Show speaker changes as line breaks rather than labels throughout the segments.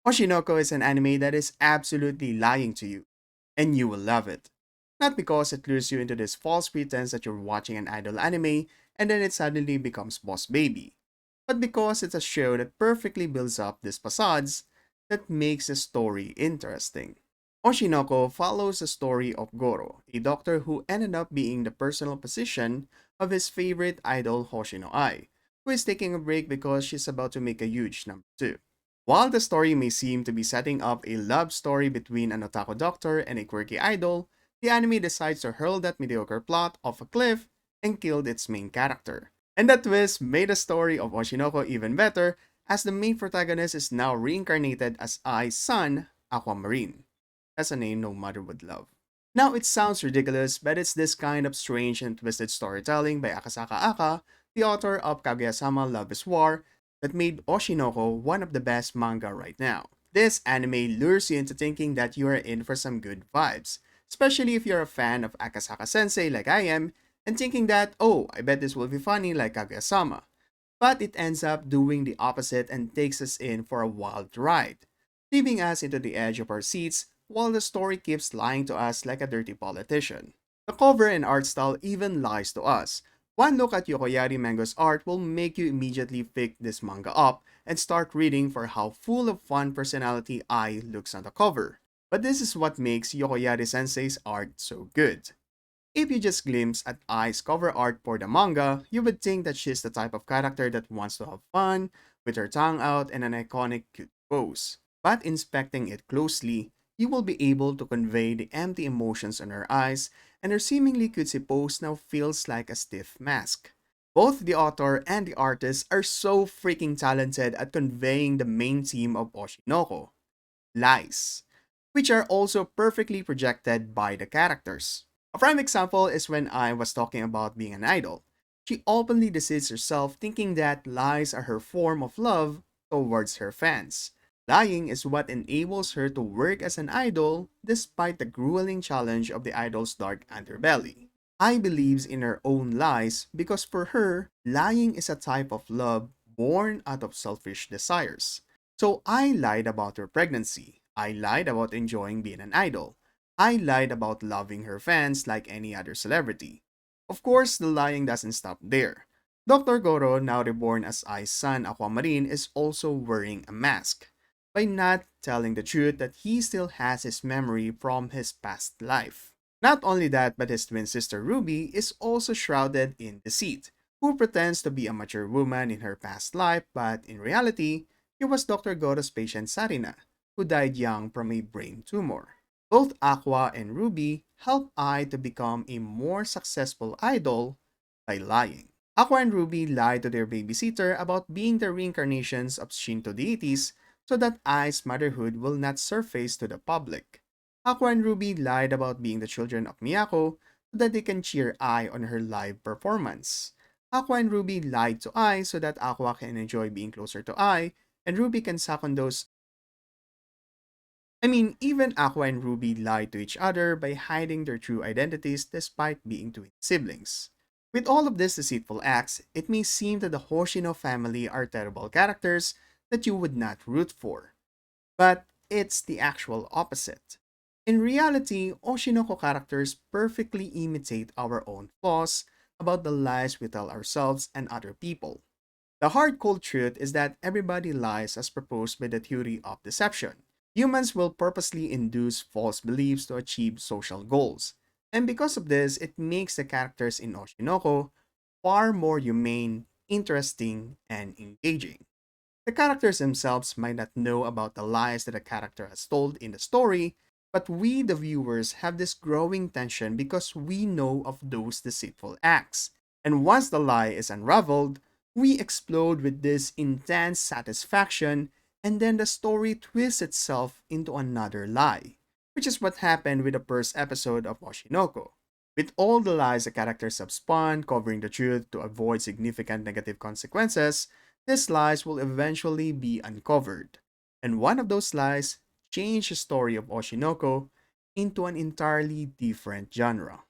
Oshinoko is an anime that is absolutely lying to you, and you will love it. Not because it lures you into this false pretense that you're watching an idol anime and then it suddenly becomes Boss Baby, but because it's a show that perfectly builds up these facades that makes the story interesting. Oshinoko follows the story of Goro, a doctor who ended up being the personal physician of his favorite idol Hoshino Ai, who is taking a break because she's about to make a huge number 2. While the story may seem to be setting up a love story between an otaku doctor and a quirky idol, the anime decides to hurl that mediocre plot off a cliff and killed its main character. And that twist made the story of Oshinoko even better, as the main protagonist is now reincarnated as Ai's son, Aquamarine. That's a name no mother would love. Now it sounds ridiculous, but it's this kind of strange and twisted storytelling by Akasaka Aka, the author of Kaguya-sama Love is War, that made Oshinoko one of the best manga right now. This anime lures you into thinking that you are in for some good vibes, especially if you're a fan of Akasaka Sensei like I am, and thinking that, oh, I bet this will be funny like Kaguya-sama. But it ends up doing the opposite and takes us in for a wild ride, leaving us into the edge of our seats while the story keeps lying to us like a dirty politician. The cover and art style even lies to us. One look at Yokoyari Mango's art will make you immediately pick this manga up and start reading for how full of fun personality Ai looks on the cover. But this is what makes Yokoyari Sensei's art so good. If you just glimpse at Ai's cover art for the manga, you would think that she's the type of character that wants to have fun, with her tongue out and an iconic cute pose. But inspecting it closely, you will be able to convey the empty emotions in her eyes, and her seemingly cutesy pose now feels like a stiff mask. Both the author and the artist are so freaking talented at conveying the main theme of Oshinoko, lies, which are also perfectly projected by the characters. A prime example is when I was talking about being an idol. She openly deceives herself thinking that lies are her form of love towards her fans. Lying is what enables her to work as an idol despite the grueling challenge of the idol's dark underbelly. I believes in her own lies because for her, lying is a type of love born out of selfish desires. So I lied about her pregnancy. I lied about enjoying being an idol. I lied about loving her fans like any other celebrity. Of course, the lying doesn't stop there. Dr. Goro, now reborn as Ai's son Aquamarine, is also wearing a mask by not telling the truth that he still has his memory from his past life. Not only that, but his twin sister Ruby is also shrouded in deceit, who pretends to be a mature woman in her past life, but in reality, she was Dr. Goro's patient Sarina, who died young from a brain tumor. Both Aqua and Ruby help Ai to become a more successful idol by lying. Aqua and Ruby lie to their babysitter about being the reincarnations of Shinto deities so that Ai's motherhood will not surface to the public. Aqua and Ruby lied about being the children of Miyako so that they can cheer Ai on her live performance. Aqua and Ruby lied to Ai so that Aqua can enjoy being closer to Ai, and Ruby can second those. Even Aqua and Ruby lied to each other by hiding their true identities despite being twin siblings. With all of these deceitful acts, it may seem that the Hoshino family are terrible characters that you would not root for. But it's the actual opposite. In reality, Oshinoko characters perfectly imitate our own flaws about the lies we tell ourselves and other people. The hard cold truth is that everybody lies as proposed by the theory of deception. Humans will purposely induce false beliefs to achieve social goals. And because of this, it makes the characters in Oshinoko far more humane, interesting, and engaging. The characters themselves might not know about the lies that a character has told in the story, but we, the viewers, have this growing tension because we know of those deceitful acts. And once the lie is unraveled, we explode with this intense satisfaction, and then the story twists itself into another lie, which is what happened with the first episode of Oshinoko. With all the lies the characters have spun, covering the truth to avoid significant negative consequences, these lies will eventually be uncovered. And one of those lies changed the story of Oshinoko into an entirely different genre.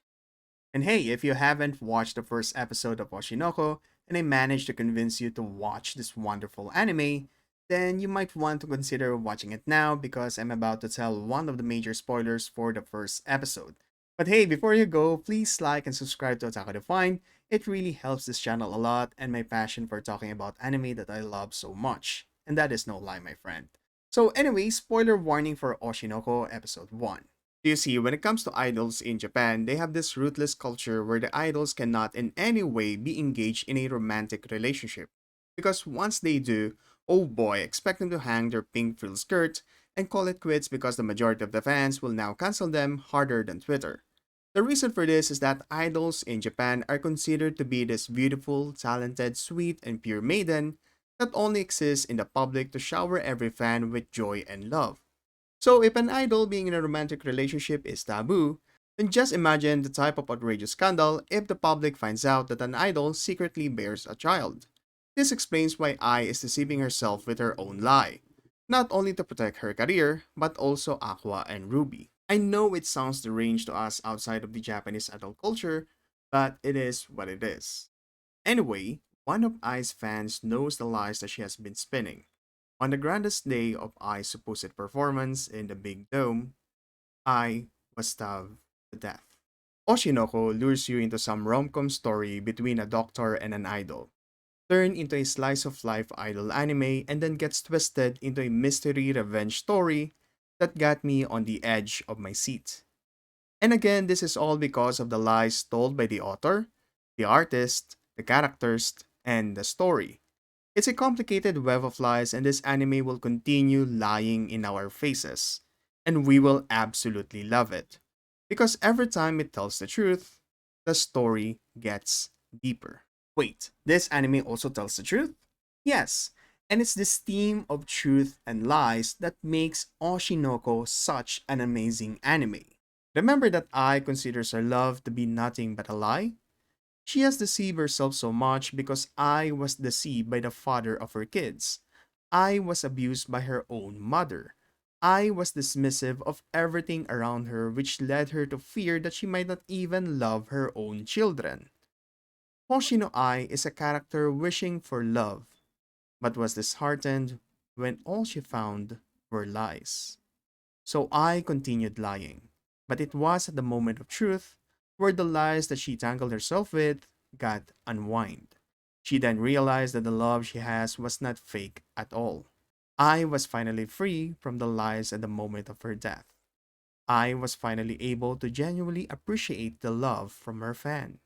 And hey, if you haven't watched the first episode of Oshinoko and I managed to convince you to watch this wonderful anime, then you might want to consider watching it now because I'm about to tell one of the major spoilers for the first episode. But hey, before you go, please like and subscribe to Otaku Defined. It really helps this channel a lot and my passion for talking about anime that I love so much. And that is no lie, my friend. So anyway, spoiler warning for Oshi No Ko episode 1. You see, when it comes to idols in Japan, they have this ruthless culture where the idols cannot in any way be engaged in a romantic relationship. Because once they do, oh boy, expect them to hang their pink frilled skirt and call it quits because the majority of the fans will now cancel them harder than Twitter. The reason for this is that idols in Japan are considered to be this beautiful, talented, sweet, and pure maiden that only exists in the public to shower every fan with joy and love. So, if an idol being in a romantic relationship is taboo, then just imagine the type of outrageous scandal if the public finds out that an idol secretly bears a child. This explains why Ai is deceiving herself with her own lie, not only to protect her career, but also Aqua and Ruby. I know it sounds deranged to us outside of the Japanese adult culture, but it is what it is. Anyway, one of Ai's fans knows the lies that she has been spinning. On the grandest day of Ai's supposed performance in the Big Dome, Ai was stabbed to death. Oshinoko lures you into some rom-com story between a doctor and an idol, turn into a slice of life idol anime, and then gets twisted into a mystery revenge story that got me on the edge of my seat. And again, this is all because of the lies told by the author, the artist, the characters, and the story. It's a complicated web of lies, and this anime will continue lying in our faces. And we will absolutely love it. Because every time it tells the truth, the story gets deeper. Wait, this anime also tells the truth? Yes, and it's this theme of truth and lies that makes Oshinoko such an amazing anime. Remember that Ai considers her love to be nothing but a lie? She has deceived herself so much because I was deceived by the father of her kids. I was abused by her own mother. I was dismissive of everything around her, which led her to fear that she might not even love her own children. Hoshino Ai is a character wishing for love, but was disheartened when all she found were lies. So I continued lying. But it was at the moment of truth where the lies that she tangled herself with got unwind. She then realized that the love she has was not fake at all. I was finally free from the lies at the moment of her death. I was finally able to genuinely appreciate the love from her fan.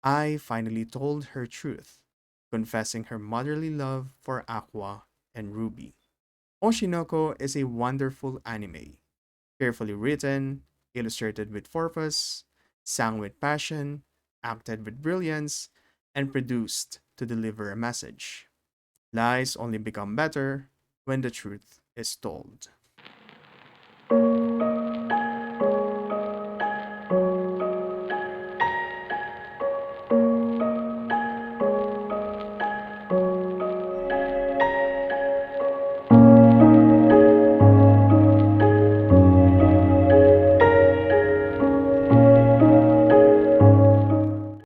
I finally told her truth, confessing her motherly love for Aqua and Ruby. Oshinoko is a wonderful anime, carefully written, illustrated with purpose, sang with passion, acted with brilliance, and produced to deliver a message. Lies only become better when the truth is told.